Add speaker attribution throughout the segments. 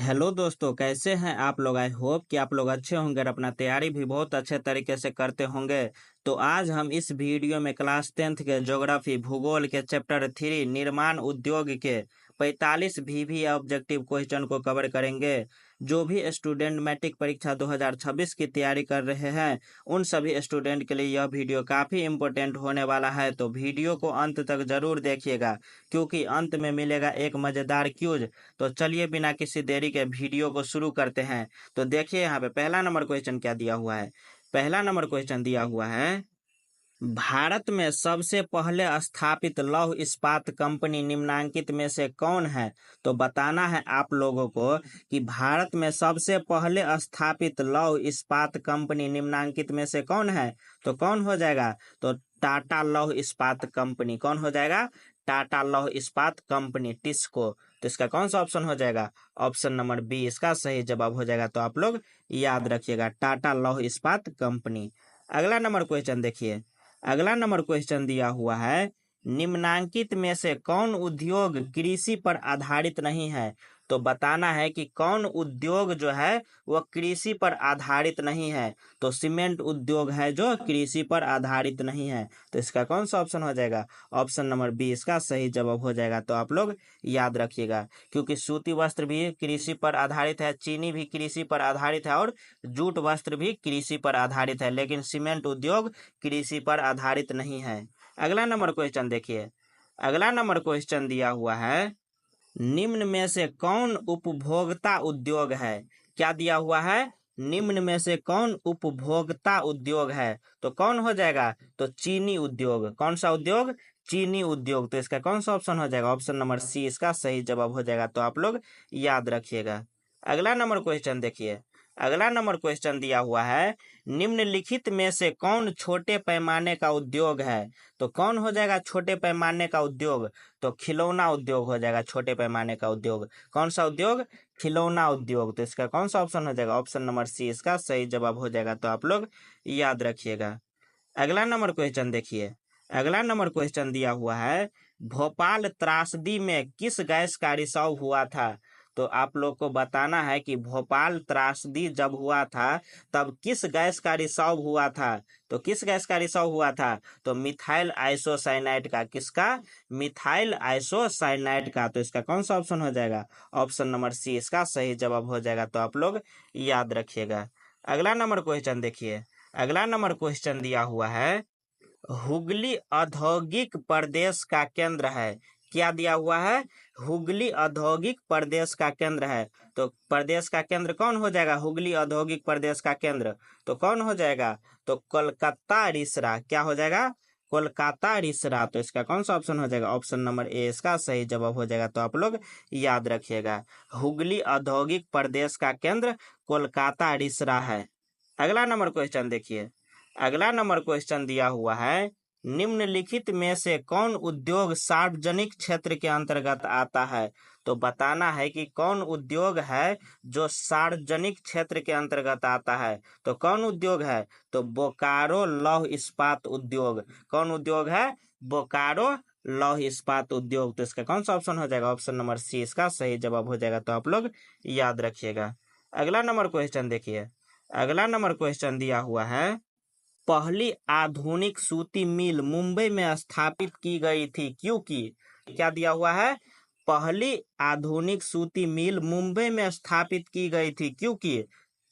Speaker 1: Hello दोस्तों, कैसे हैं आप लोग। आई होप कि आप लोग अच्छे होंगे और अपना तैयारी भी बहुत अच्छे तरीके से करते होंगे। तो आज हम इस वीडियो में क्लास 10th के ज्योग्राफी भूगोल के चैप्टर 3 निर्माण उद्योग के 45 वीवी ऑब्जेक्टिव क्वेश्चन को कवर करेंगे। जो भी स्टूडेंट मैट्रिक परीक्षा 2026 की तैयारी कर रहे हैं उन सभी स्टूडेंट के लिए यह वीडियो काफ़ी इम्पोर्टेंट होने वाला है। तो वीडियो को अंत तक जरूर देखिएगा क्योंकि अंत में मिलेगा एक मज़ेदार क्यूज। तो चलिए बिना किसी देरी के वीडियो को शुरू करते हैं। तो देखिए यहाँ पे पहला नंबर क्वेश्चन क्या दिया हुआ है। पहला नंबर क्वेश्चन दिया हुआ है, भारत में सबसे पहले स्थापित लौह इस्पात कंपनी निम्नांकित में से कौन है। तो बताना है आप लोगों को कि भारत में सबसे पहले स्थापित लौह इस्पात कंपनी निम्नांकित में से कौन है। तो कौन हो जाएगा, तो टाटा लौह इस्पात कंपनी। कौन हो जाएगा, टाटा लौह इस्पात कंपनी, टिस्को। तो इसका कौन सा ऑप्शन हो जाएगा, ऑप्शन नंबर बी इसका सही जवाब हो जाएगा। तो आप लोग याद रखिएगा, टाटा लौह इस्पात कंपनी। अगला नंबर क्वेश्चन देखिए। अगला नंबर क्वेश्चन दिया हुआ है, निम्नांकित में से कौन उद्योग कृषि पर आधारित नहीं है। तो बताना है कि कौन उद्योग जो है वह कृषि पर आधारित नहीं है। तो सीमेंट उद्योग है जो कृषि पर आधारित नहीं है। तो इसका कौन सा ऑप्शन हो जाएगा, ऑप्शन नंबर बी इसका सही जवाब हो जाएगा। तो आप लोग याद रखिएगा, क्योंकि सूती वस्त्र भी कृषि पर आधारित है, चीनी भी कृषि पर आधारित है और जूट वस्त्र भी कृषि पर आधारित है, लेकिन सीमेंट उद्योग कृषि पर आधारित नहीं है। अगला नंबर क्वेश्चन देखिए। अगला नंबर क्वेश्चन दिया हुआ है, निम्न में से कौन उपभोक्ता उद्योग है। क्या दिया हुआ है, निम्न में से कौन उपभोक्ता उद्योग है। तो कौन हो जाएगा, तो चीनी उद्योग। कौन सा उद्योग, चीनी उद्योग। तो इसका कौन सा ऑप्शन हो जाएगा, ऑप्शन नंबर सी इसका सही जवाब हो जाएगा। तो आप लोग याद रखिएगा। अगला नंबर क्वेश्चन देखिए। अगला नंबर क्वेश्चन दिया हुआ है, निम्नलिखित में से कौन छोटे पैमाने का उद्योग है। तो कौन हो जाएगा छोटे पैमाने का उद्योग, तो खिलौना उद्योग हो जाएगा छोटे पैमाने का उद्योग। कौन सा उद्योग, खिलौना उद्योग। तो इसका कौन सा ऑप्शन हो जाएगा, ऑप्शन नंबर सी इसका सही जवाब हो जाएगा। तो आप लोग याद रखिएगा। अगला नंबर क्वेश्चन देखिए। अगला नंबर क्वेश्चन दिया हुआ है, भोपाल त्रासदी में किस गैस का रिसाव हुआ था। तो आप लोग को बताना है कि भोपाल त्रासदी जब हुआ था तब किस गैस का रिसाव हुआ था। तो किस गैस का रिसाव हुआ था, तो मिथाइल आइसोसाइनाइड का। किसका, मिथाइल आइसोसाइनाइड का। तो इसका कौन सा ऑप्शन हो जाएगा, ऑप्शन नंबर सी इसका सही जवाब हो जाएगा। तो आप लोग याद रखिएगा। अगला नंबर क्वेश्चन देखिए। अगला नंबर क्वेश्चन दिया हुआ है, हुगली औद्योगिक प्रदेश का केंद्र है। क्या दिया हुआ है, हुगली औद्योगिक प्रदेश का केंद्र है। तो प्रदेश का केंद्र कौन हो जाएगा, हुगली औद्योगिक प्रदेश का केंद्र। तो कौन हो जाएगा, तो कोलकाता रिसरा। क्या हो जाएगा, कोलकाता रिसरा। तो इसका कौन सा ऑप्शन हो जाएगा, ऑप्शन नंबर ए इसका सही जवाब हो जाएगा। तो आप लोग याद रखिएगा, हुगली औद्योगिक प्रदेश का केंद्र कोलकाता रिसरा है। अगला नंबर क्वेश्चन देखिए। अगला नंबर क्वेश्चन दिया हुआ है, निम्नलिखित में से कौन उद्योग सार्वजनिक क्षेत्र के अंतर्गत आता है। तो बताना है कि कौन उद्योग है जो सार्वजनिक क्षेत्र के अंतर्गत आता है। तो कौन उद्योग है, तो बोकारो लौह इस्पात उद्योग। कौन उद्योग है, बोकारो लौह इस्पात उद्योग। तो इसका कौन सा ऑप्शन हो जाएगा, ऑप्शन नंबर सी इसका सही जवाब हो जाएगा। तो आप लोग याद रखिएगा। अगला नंबर क्वेश्चन देखिए। अगला नंबर क्वेश्चन दिया हुआ है, पहली आधुनिक सूती मिल मुंबई में स्थापित की गई थी क्योंकि। क्या दिया हुआ है, पहली आधुनिक सूती मिल मुंबई में स्थापित की गई थी क्योंकि।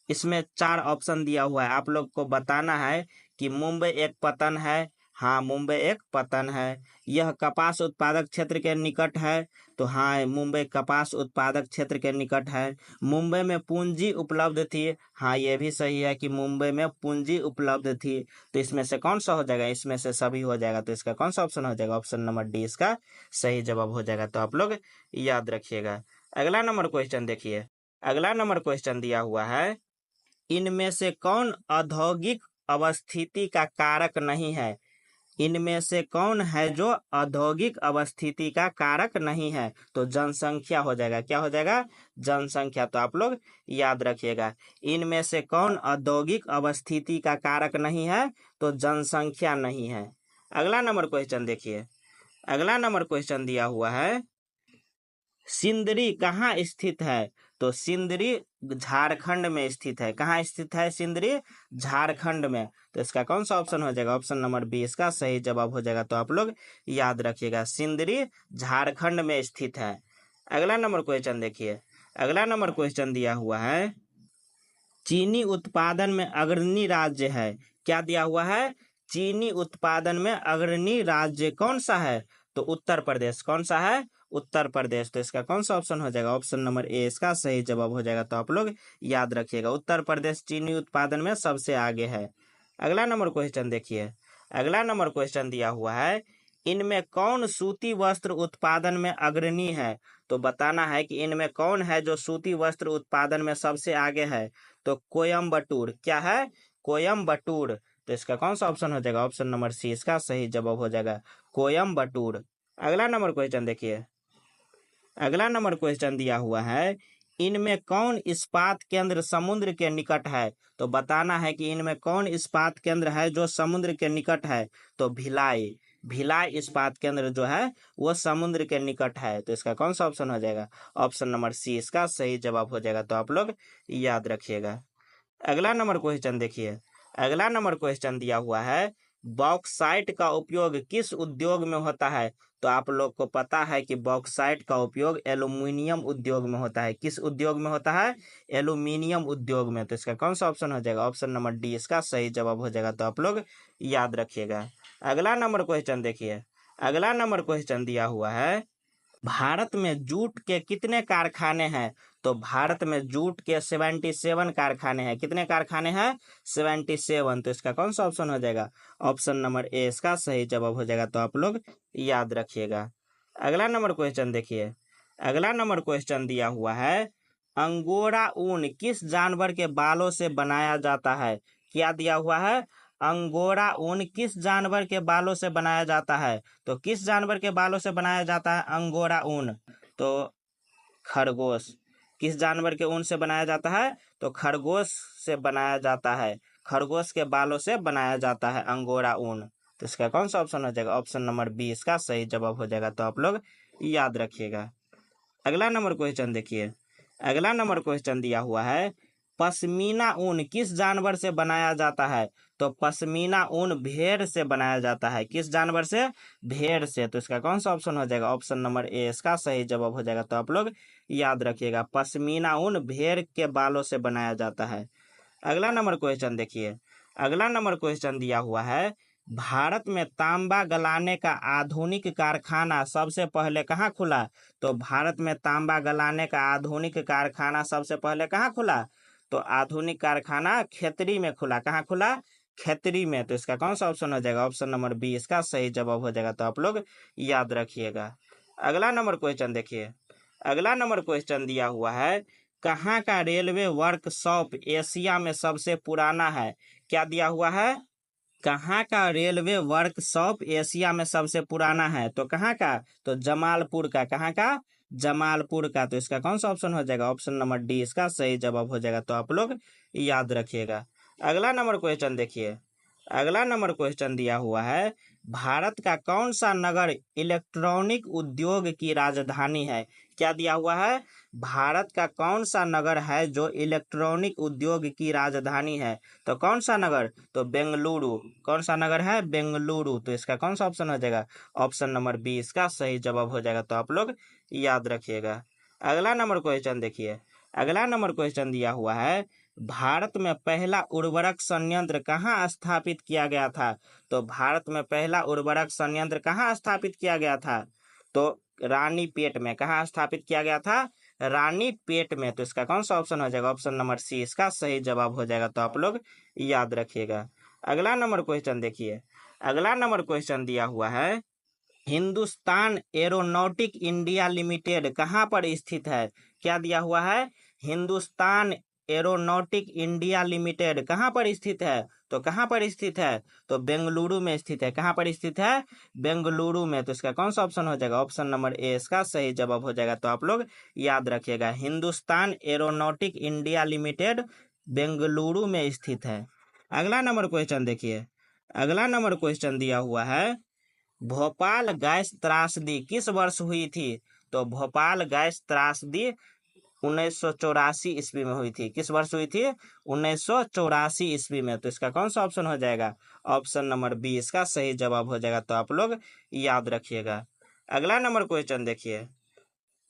Speaker 1: इसमें 4 ऑप्शन दिया हुआ है। आप लोग को बताना है कि मुंबई एक पतन है। हाँ, मुंबई एक पतन है। यह कपास उत्पादक क्षेत्र के निकट है। तो हाँ, मुंबई कपास उत्पादक क्षेत्र के निकट है। मुंबई में पूंजी उपलब्ध थी। हाँ, ये भी सही है कि मुंबई में पूंजी उपलब्ध थी। तो इसमें से कौन सा हो जाएगा, इसमें से सभी हो जाएगा। तो इसका कौन सा ऑप्शन हो जाएगा, ऑप्शन नंबर डी इसका सही जवाब हो जाएगा। तो आप लोग याद रखिएगा। अगला नंबर क्वेश्चन देखिए। अगला नंबर क्वेश्चन दिया हुआ है, इनमें से कौन औद्योगिक अवस्थिति का कारक नहीं है। इनमें से कौन है जो औद्योगिक अवस्थिति का कारक नहीं है। तो जनसंख्या हो जाएगा। क्या हो जाएगा, जनसंख्या। तो आप लोग याद रखिएगा, इनमें से कौन औद्योगिक अवस्थिति का कारक नहीं है, तो जनसंख्या नहीं है। अगला नंबर क्वेश्चन देखिए। अगला नंबर क्वेश्चन दिया हुआ है, सिंदरी कहाँ स्थित है। तो सिंदरी झारखंड में स्थित है। कहाँ स्थित है सिंदरी? झारखंड में। तो इसका कौन सा ऑप्शन हो जाएगा? ऑप्शन नंबर बी इसका सही जवाब हो जाएगा। तो आप लोग याद रखिएगा, सिंदरी झारखंड में स्थित है। अगला नंबर क्वेश्चन देखिए। अगला नंबर क्वेश्चन दिया हुआ है, चीनी उत्पादन में अग्रणी राज्य है। क्या दिया हुआ है? चीनी उत्पादन में अग्रणी राज्य कौन सा है? तो उत्तर प्रदेश। कौन सा है? उत्तर प्रदेश। तो इसका कौन सा ऑप्शन हो जाएगा? ऑप्शन नंबर ए इसका सही जवाब हो जाएगा। तो आप लोग याद रखिएगा, उत्तर प्रदेश चीनी उत्पादन में सबसे आगे है। अगला नंबर क्वेश्चन देखिए। अगला नंबर क्वेश्चन दिया हुआ है, इनमें कौन सूती वस्त्र उत्पादन में अग्रणी है? तो बताना है कि इनमें कौन है जो सूती वस्त्र उत्पादन में सबसे आगे है। तो कोयम्बटूर। क्या है? कोयम्बटूर। तो इसका कौन सा ऑप्शन हो जाएगा? ऑप्शन नंबर सी इसका सही जवाब हो जाएगा, कोयम्बटूर। अगला नंबर क्वेश्चन देखिए। अगला नंबर क्वेश्चन दिया हुआ है, इनमें कौन इस्पात केंद्र समुद्र के निकट है? तो बताना है कि इनमें कौन इस्पात केंद्र है जो समुद्र के निकट है। तो भिलाई। भिलाई इस्पात केंद्र जो है वो समुद्र के निकट है। तो इसका कौन सा ऑप्शन हो जाएगा? ऑप्शन नंबर सी इसका सही जवाब हो जाएगा। तो आप लोग याद रखिएगा। अगला नंबर क्वेश्चन देखिए। अगला नंबर क्वेश्चन दिया हुआ है, बॉक्साइट का उपयोग किस उद्योग में होता है? तो आप लोग को पता है कि बॉक्साइट का उपयोग एल्यूमिनियम उद्योग में होता है। किस उद्योग में होता है? एल्यूमिनियम उद्योग में। तो इसका कौन सा ऑप्शन हो जाएगा? ऑप्शन नंबर डी इसका सही जवाब हो जाएगा। तो आप लोग याद रखिएगा। अगला नंबर क्वेश्चन देखिए। अगला नंबर क्वेश्चन दिया हुआ है, भारत में जूट के कितने कारखाने हैं? तो भारत में जूट के 77 कारखाने हैं। कितने कारखाने हैं? 77। तो इसका कौन सा ऑप्शन हो जाएगा? ऑप्शन नंबर ए इसका सही जवाब हो जाएगा। तो आप लोग याद रखिएगा। अगला नंबर क्वेश्चन देखिए। अगला नंबर क्वेश्चन दिया हुआ है, अंगोरा ऊन किस जानवर के बालों से बनाया जाता है? क्या दिया हुआ है? अंगोरा ऊन किस जानवर के बालों से बनाया जाता है? तो किस जानवर के बालों से बनाया जाता है अंगोरा ऊन? तो खरगोश। किस जानवर के ऊन से बनाया जाता है? तो खरगोश से बनाया जाता है। खरगोश के बालों से बनाया जाता है अंगोरा ऊन। तो इसका कौन सा ऑप्शन हो जाएगा? ऑप्शन नंबर बी इसका सही जवाब हो जाएगा। तो आप लोग याद रखिएगा। अगला नंबर क्वेश्चन देखिए। अगला नंबर क्वेश्चन दिया हुआ है, पश्मीना ऊन किस जानवर से बनाया जाता है? तो पश्मीना ऊन भेड़ से बनाया जाता है। किस जानवर से? भेड़ से। तो इसका कौन सा ऑप्शन हो जाएगा? ऑप्शन नंबर ए इसका सही जवाब हो जाएगा। तो आप लोग याद रखिएगा, पश्मीना ऊन भेड़ के बालों से बनाया जाता है। अगला नंबर क्वेश्चन देखिए। अगला नंबर क्वेश्चन दिया हुआ है, भारत में तांबा गलाने का आधुनिक कारखाना सबसे पहले कहाँ खुला? तो भारत में तांबा गलाने का आधुनिक कारखाना सबसे पहले कहाँ खुला? तो आधुनिक कारखाना खेतरी में खुला। कहाँ खुला? खेतरी में। तो इसका कौन सा ऑप्शन हो जाएगा? ऑप्शन नंबर बी इसका सही जवाब हो जाएगा। तो आप लोग याद रखिएगा। अगला नंबर क्वेश्चन देखिए। अगला नंबर क्वेश्चन दिया हुआ है, कहाँ का रेलवे वर्कशॉप एशिया में सबसे पुराना है? क्या दिया हुआ है? कहाँ का रेलवे वर्कशॉप एशिया में सबसे पुराना है? तो कहाँ का? तो जमालपुर का। कहाँ का? जमालपुर का। तो इसका कौन सा ऑप्शन हो जाएगा? ऑप्शन नंबर डी इसका सही जवाब हो जाएगा। तो आप लोग याद रखिएगा। अगला नंबर क्वेश्चन देखिए। अगला नंबर क्वेश्चन दिया हुआ है, भारत का कौन सा नगर इलेक्ट्रॉनिक उद्योग की राजधानी है? क्या दिया हुआ है? भारत का कौन सा नगर है जो इलेक्ट्रॉनिक उद्योग की राजधानी है? तो कौन सा नगर? तो बेंगलुरु। कौन सा नगर है? बेंगलुरु। तो इसका कौन सा ऑप्शन हो जाएगा? ऑप्शन नंबर बी इसका सही जवाब हो जाएगा। तो आप लोग याद रखिएगा। अगला नंबर क्वेश्चन देखिए। अगला नंबर क्वेश्चन दिया हुआ है, भारत में पहला उर्वरक संयंत्र कहाँ स्थापित किया गया था? तो भारत में पहला उर्वरक संयंत्र कहाँ स्थापित किया गया था? तो रानीपेट में। कहाँ स्थापित किया गया था? रानीपेट में। तो इसका कौन सा ऑप्शन हो जाएगा? ऑप्शन नंबर सी इसका सही जवाब हो जाएगा। तो आप लोग याद रखिएगा। अगला नंबर क्वेश्चन देखिए। अगला नंबर क्वेश्चन दिया हुआ है, हिंदुस्तान एरोनॉटिक इंडिया लिमिटेड कहाँ पर स्थित है? क्या दिया हुआ है? हिंदुस्तान एरोनॉटिक इंडिया लिमिटेड कहाँ पर स्थित है? तो कहाँ पर स्थित है? तो बेंगलुरु में स्थित है। कहाँ पर स्थित है? बेंगलुरु में। तो इसका कौन सा ऑप्शन हो जाएगा? ऑप्शन नंबर ए इसका सही जवाब हो जाएगा। तो आप लोग याद रखिएगा, Hindustan aeronautic India limited Bengaluru में स्थित है। अगला नंबर क्वेश्चन देखिए। अगला नंबर क्वेश्चन दिया हुआ है, भोपाल गैस त्रासदी किस वर्ष हुई थी? तो भोपाल गैस त्रासदी 1984 ईस्वी में हुई थी। किस वर्ष हुई थी? 1984 ईस्वी में। तो इसका कौन सा ऑप्शन हो जाएगा? ऑप्शन नंबर बी इसका सही जवाब हो जाएगा। तो आप लोग याद रखिएगा। अगला नंबर क्वेश्चन देखिए।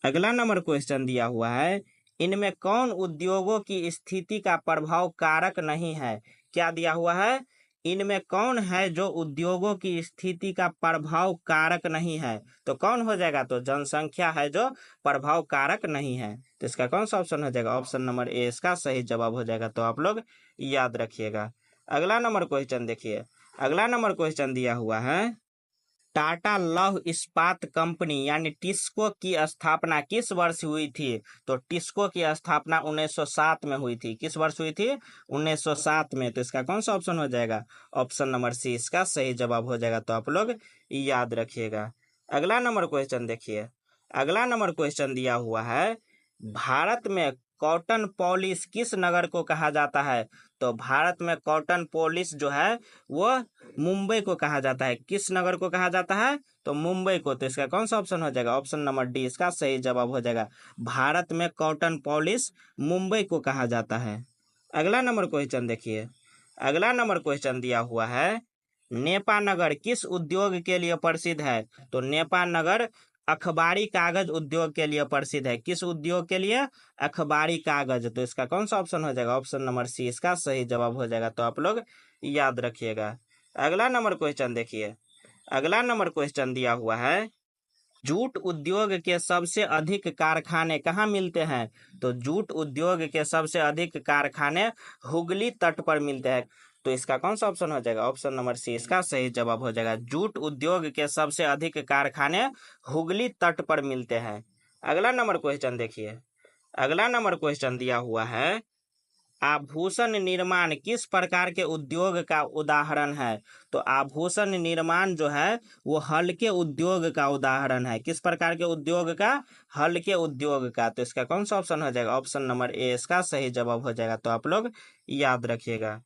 Speaker 1: अगला नंबर क्वेश्चन दिया हुआ है, इनमें कौन उद्योगों की स्थिति का प्रभाव कारक नहीं है? क्या दिया हुआ है? इनमें कौन है जो उद्योगों की स्थिति का प्रभाव कारक नहीं है? तो कौन हो जाएगा? तो जनसंख्या है जो प्रभाव कारक नहीं है। तो इसका कौन सा ऑप्शन हो जाएगा? ऑप्शन नंबर ए इसका सही जवाब हो जाएगा। तो आप लोग याद रखिएगा। अगला नंबर क्वेश्चन देखिए। अगला नंबर क्वेश्चन दिया हुआ है, टाटा लौह इस्पात कंपनी यानी टिस्को की स्थापना किस वर्ष हुई थी? तो टिस्को की स्थापना 1907 में हुई थी। किस वर्ष हुई थी? 1907 में। तो इसका कौन सा ऑप्शन हो जाएगा? ऑप्शन नंबर सी इसका सही जवाब हो जाएगा। तो आप लोग याद रखिएगा। अगला नंबर क्वेश्चन देखिए। अगला नंबर क्वेश्चन दिया हुआ है, भारत में कॉटन पॉलिश किस नगर को कहा जाता है? तो भारत में कॉटन पॉलिश जो है वह मुंबई को कहा जाता है। किस नगर को कहा जाता है? तो मुंबई को। तो इसका कौन सा ऑप्शन हो जाएगा? ऑप्शन नंबर डी इसका सही जवाब हो जाएगा। भारत में कॉटन पॉलिश मुंबई को कहा जाता है। अगला नंबर क्वेश्चन देखिए। अगला नंबर क्वेश्चन दिया हुआ है, नेपा नगर किस उद्योग के लिए प्रसिद्ध है? तो नेपा नगर अखबारी कागज उद्योग के लिए प्रसिद्ध है। किस उद्योग के लिए? अखबारी कागज। तो इसका कौन सा ऑप्शन हो जाएगा? ऑप्शन नंबर सी इसका सही जवाब हो जाएगा। तो आप लोग याद रखिएगा। अगला नंबर क्वेश्चन देखिए। अगला नंबर क्वेश्चन दिया हुआ है, जूट उद्योग के सबसे अधिक कारखाने कहाँ मिलते हैं? तो जूट उद्योग के सबसे अधिक कारखाने हुगली तट पर मिलते हैं। तो इसका कौन सा ऑप्शन हो जाएगा? ऑप्शन नंबर सी इसका सही जवाब हो जाएगा। जूट उद्योग के सबसे अधिक कारखाने हुगली तट पर मिलते हैं। अगला नंबर क्वेश्चन देखिए। अगला नंबर क्वेश्चन दिया हुआ है, आभूषण निर्माण किस प्रकार के उद्योग का उदाहरण है? तो आभूषण निर्माण जो है वो हल्के उद्योग का उदाहरण है। किस प्रकार के उद्योग का? हल्के उद्योग का। तो इसका कौन सा ऑप्शन हो जाएगा? ऑप्शन नंबर ए इसका सही जवाब हो जाएगा। तो आप लोग याद रखिएगा।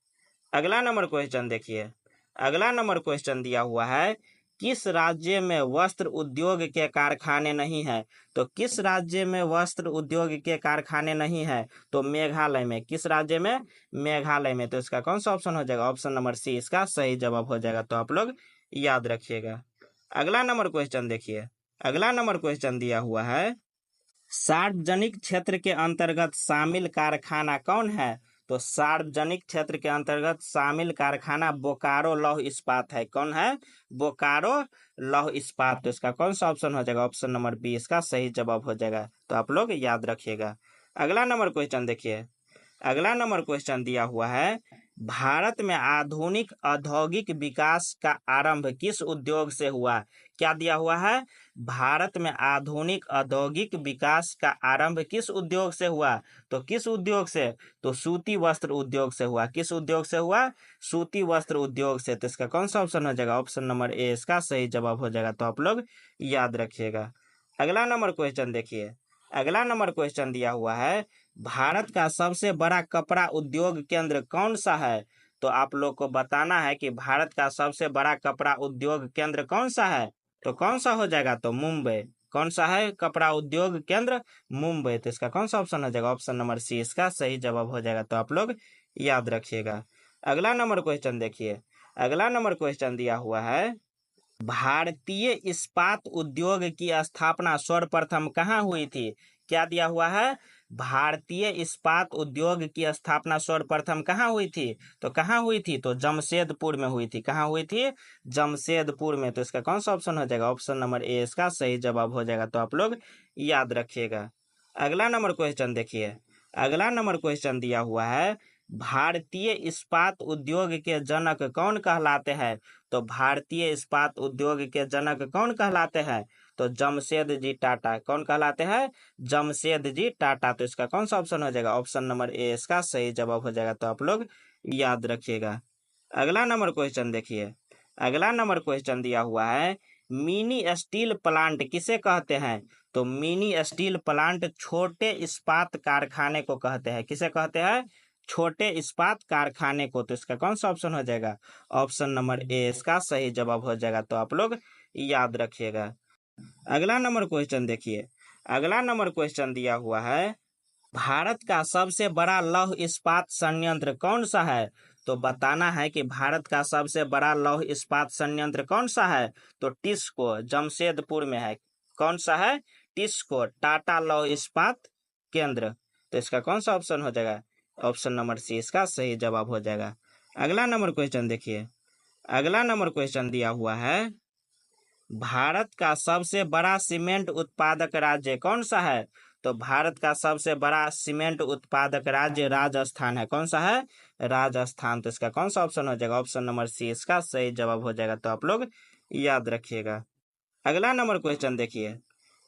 Speaker 1: अगला नंबर क्वेश्चन देखिए। अगला नंबर क्वेश्चन दिया हुआ है, किस राज्य में वस्त्र उद्योग के कारखाने नहीं है? तो किस राज्य में वस्त्र उद्योग के कारखाने नहीं है? तो मेघालय में। किस राज्य में? मेघालय में। तो इसका कौन सा ऑप्शन हो जाएगा? ऑप्शन नंबर सी इसका सही जवाब हो जाएगा। तो आप लोग याद रखिएगा। अगला नंबर क्वेश्चन देखिए। अगला नंबर क्वेश्चन दिया हुआ है, सार्वजनिक क्षेत्र के अंतर्गत शामिल कारखाना कौन है? तो सार्वजनिक क्षेत्र के अंतर्गत शामिल कारखाना बोकारो लौह इस्पात है। कौन है? बोकारो लौह इस्पात। तो इसका कौन सा ऑप्शन हो जाएगा? ऑप्शन नंबर बी इसका सही जवाब हो जाएगा। तो आप लोग याद रखिएगा। अगला नंबर क्वेश्चन देखिए। अगला नंबर क्वेश्चन दिया हुआ है, भारत में आधुनिक औद्योगिक विकास का आरंभ किस उद्योग से हुआ? क्या दिया हुआ है? भारत में आधुनिक औद्योगिक विकास का आरंभ किस उद्योग से हुआ? तो किस उद्योग से? तो सूती वस्त्र उद्योग से हुआ। किस उद्योग से हुआ? सूती वस्त्र उद्योग से। तो इसका कौन सा ऑप्शन हो जाएगा? ऑप्शन नंबर ए इसका सही जवाब हो जाएगा। तो आप लोग याद रखिएगा। अगला नंबर क्वेश्चन देखिए। अगला नंबर क्वेश्चन दिया हुआ है, भारत का सबसे बड़ा कपड़ा उद्योग केंद्र कौन सा है? तो आप लोग को बताना है कि भारत का सबसे बड़ा कपड़ा उद्योग केंद्र कौन सा है? तो कौन सा हो जाएगा? तो मुंबई। कौन सा है कपड़ा उद्योग केंद्र? मुंबई। तो इसका कौन सा ऑप्शन हो जाएगा? ऑप्शन नंबर सी इसका सही जवाब हो जाएगा। तो आप लोग याद रखिएगा। अगला नंबर क्वेश्चन देखिए। अगला नंबर क्वेश्चन दिया हुआ है, भारतीय इस्पात उद्योग की स्थापना सर्वप्रथम कहाँ हुई थी? क्या दिया हुआ है? भारतीय इस्पात उद्योग की स्थापना सर्वप्रथम कहाँ हुई थी? तो कहाँ हुई थी? तो जमशेदपुर में हुई थी। कहाँ हुई थी? जमशेदपुर में। तो इसका कौन सा ऑप्शन हो जाएगा? ऑप्शन नंबर ए इसका सही जवाब हो जाएगा। तो आप लोग याद रखिएगा। अगला नंबर क्वेश्चन देखिए। अगला नंबर क्वेश्चन दिया हुआ है, भारतीय इस्पात उद्योग के जनक कौन कहलाते हैं? तो भारतीय इस्पात उद्योग के जनक कौन कहलाते हैं? तो जमशेद जी टाटा। कौन कहलाते हैं? जमशेद जी टाटा। तो इसका कौन सा ऑप्शन हो जाएगा? ऑप्शन नंबर ए इसका सही जवाब हो जाएगा। तो आप लोग याद रखिएगा। अगला नंबर क्वेश्चन देखिए। अगला नंबर क्वेश्चन दिया हुआ है, मिनी स्टील प्लांट किसे कहते हैं? तो मिनी स्टील प्लांट छोटे इस्पात कारखाने को कहते हैं। किसे कहते हैं? छोटे इस्पात कारखाने को। तो इसका कौन सा ऑप्शन हो जाएगा? ऑप्शन नंबर ए इसका सही जवाब हो जाएगा। तो आप लोग याद रखिएगा। अगला नंबर क्वेश्चन देखिए। अगला नंबर क्वेश्चन दिया हुआ है, भारत का सबसे बड़ा लौह इस्पात संयंत्र कौन सा है? तो बताना है कि भारत का सबसे बड़ा लौह इस्पात संयंत्र कौन सा है? तो टिस्को जमशेदपुर में है। कौन सा है? टिस्को टाटा लौह इस्पात केंद्र। तो इसका कौन सा ऑप्शन हो जाएगा? ऑप्शन नंबर सी इसका सही जवाब हो जाएगा। अगला नंबर क्वेश्चन देखिए। अगला नंबर क्वेश्चन दिया हुआ है, भारत का सबसे बड़ा सीमेंट उत्पादक राज्य कौन सा है? तो भारत का सबसे बड़ा सीमेंट उत्पादक राज्य राजस्थान है। कौन सा है? राजस्थान। तो इसका कौन सा ऑप्शन हो जाएगा? ऑप्शन नंबर सी इसका सही जवाब हो जाएगा। तो आप लोग याद रखिएगा। अगला नंबर क्वेश्चन देखिए।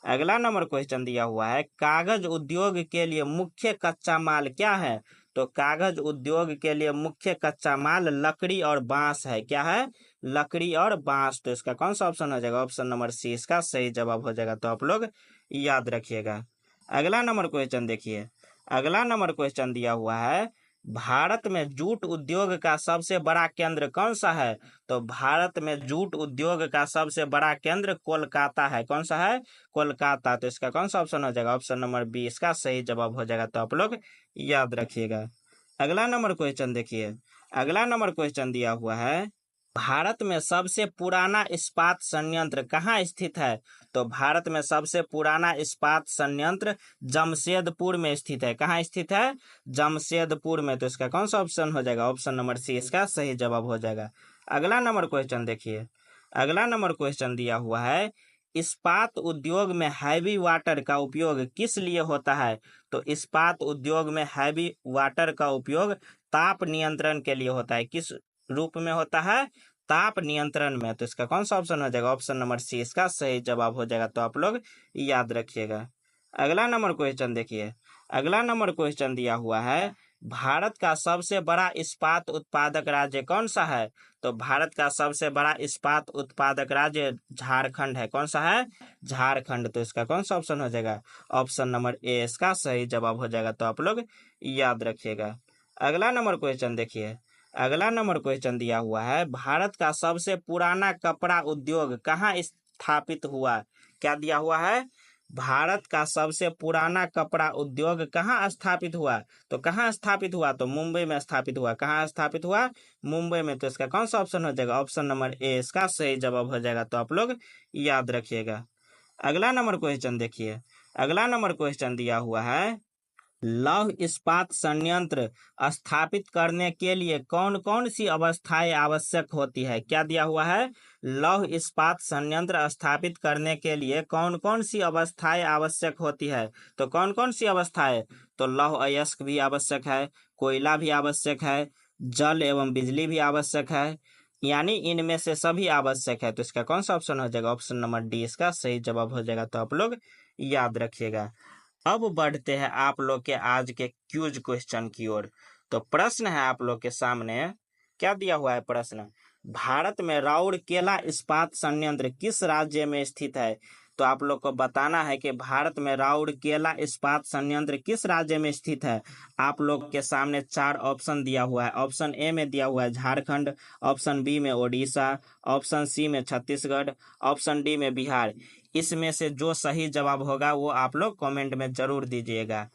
Speaker 1: अगला नंबर क्वेश्चन दिया हुआ है, कागज उद्योग के लिए मुख्य कच्चा माल क्या है? तो कागज उद्योग के लिए मुख्य कच्चा माल लकड़ी और बांस है। क्या है? लकड़ी और बांस। तो इसका कौन सा ऑप्शन हो जाएगा? ऑप्शन नंबर सी इसका सही जवाब हो जाएगा। तो आप लोग याद रखिएगा। अगला नंबर क्वेश्चन देखिए। अगला नंबर क्वेश्चन दिया हुआ है, भारत में जूट उद्योग का सबसे बड़ा केंद्र कौन सा है? तो भारत में जूट उद्योग का सबसे बड़ा केंद्र कोलकाता है। कौन सा है? कोलकाता। तो इसका कौन सा ऑप्शन हो जाएगा? ऑप्शन नंबर बी इसका सही जवाब हो जाएगा। तो आप लोग याद रखिएगा। अगला नंबर क्वेश्चन देखिए। अगला नंबर क्वेश्चन दिया हुआ है, भारत में सबसे पुराना इस्पात संयंत्र कहाँ स्थित है? तो भारत में सबसे पुराना इस्पात संयंत्र जमशेदपुर में स्थित है। कहाँ स्थित है? जमशेदपुर में। तो इसका कौन सा ऑप्शन हो जाएगा? ऑप्शन नंबर सी इसका सही जवाब हो जाएगा। अगला नंबर क्वेश्चन देखिए। अगला नंबर क्वेश्चन दिया हुआ है, इस्पात उद्योग में हैवी वाटर का उपयोग किस लिए होता है? तो इस्पात उद्योग में हैवी वाटर का उपयोग ताप नियंत्रण के लिए होता है। किस रूप में होता है? ताप नियंत्रण में। तो इसका कौन सा ऑप्शन हो जाएगा? ऑप्शन नंबर सी इसका सही जवाब हो जाएगा। तो आप लोग याद रखिएगा। अगला नंबर क्वेश्चन देखिए। अगला नंबर क्वेश्चन दिया हुआ है, भारत का सबसे बड़ा इस्पात उत्पादक राज्य कौन सा है? तो भारत का सबसे बड़ा इस्पात उत्पादक राज्य झारखंड है। कौन सा है? झारखंड। तो इसका कौन सा ऑप्शन हो जाएगा? ऑप्शन नंबर ए इसका सही जवाब हो जाएगा। तो आप लोग याद रखिएगा। अगला नंबर क्वेश्चन देखिए। अगला नंबर क्वेश्चन दिया हुआ है, भारत का सबसे पुराना कपड़ा उद्योग कहाँ स्थापित हुआ? क्या दिया हुआ है? भारत का सबसे पुराना कपड़ा उद्योग कहाँ स्थापित हुआ? तो कहाँ स्थापित हुआ? तो मुंबई में स्थापित हुआ। कहाँ स्थापित हुआ? मुंबई में। तो इसका कौन सा ऑप्शन हो जाएगा? ऑप्शन नंबर ए इसका सही जवाब हो जाएगा। तो आप लोग याद रखिएगा। अगला नंबर क्वेश्चन देखिए। अगला नंबर क्वेश्चन दिया हुआ है, लौह इस्पात संयंत्र स्थापित करने के लिए कौन कौन सी अवस्थाएं आवश्यक होती है? क्या दिया हुआ है? लौह इस्पात संयंत्र स्थापित करने के लिए कौन कौन सी अवस्थाएं आवश्यक होती है? तो कौन कौन सी अवस्थाएं? तो लौह अयस्क भी आवश्यक है, कोयला भी आवश्यक है, जल एवं बिजली भी आवश्यक है, यानी इनमें से सभी आवश्यक है। तो इसका कौन सा ऑप्शन हो जाएगा? ऑप्शन नंबर डी इसका सही जवाब हो जाएगा। तो आप लोग याद रखिएगा। अब बढ़ते हैं आप लोग के आज के क्यूज क्वेश्चन की ओर। तो प्रश्न है आप लोग के सामने, क्या दिया हुआ है प्रश्न, भारत में राउरकेला इस्पात संयंत्र किस राज्य में स्थित है? तो आप लोग को बताना है कि भारत में राउरकेला इस्पात संयंत्र किस राज्य में स्थित है। आप लोग के सामने 4 ऑप्शन दिया हुआ है। ऑप्शन ए में दिया हुआ है झारखंड, ऑप्शन बी में ओडिशा, ऑप्शन सी में छत्तीसगढ़, ऑप्शन डी में बिहार। इसमें से जो सही जवाब होगा वो आप लोग कमेंट में जरूर दीजिएगा।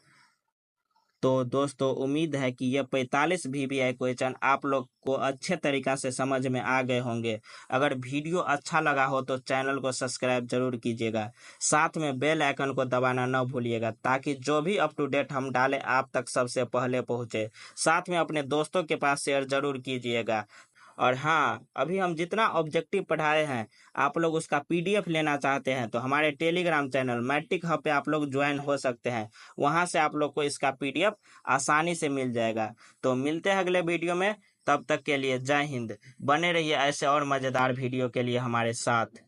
Speaker 1: तो दोस्तों उम्मीद है कि ये 45 VVI क्वेश्चन आप लोग को अच्छे तरीका से समझ में आ गए होंगे। अगर वीडियो अच्छा लगा हो तो चैनल को सब्सक्राइब जरूर कीजिएगा, साथ में बेल आइकन को दबाना न भूलिएगा ताकि जो भी अप टू डेट हम डालें आप तक सबसे पहले पहुंचे। साथ में अपने दोस्तों के पास शेयर जरूर कीजिएगा। और हाँ, अभी हम जितना ऑब्जेक्टिव पढ़ाए हैं आप लोग उसका PDF लेना चाहते हैं तो हमारे टेलीग्राम चैनल मैट्रिक हब पे आप लोग ज्वाइन हो सकते हैं। वहां से आप लोग को इसका PDF आसानी से मिल जाएगा। तो मिलते हैं अगले वीडियो में, तब तक के लिए जय हिंद। बने रहिए ऐसे और मज़ेदार वीडियो के लिए हमारे साथ।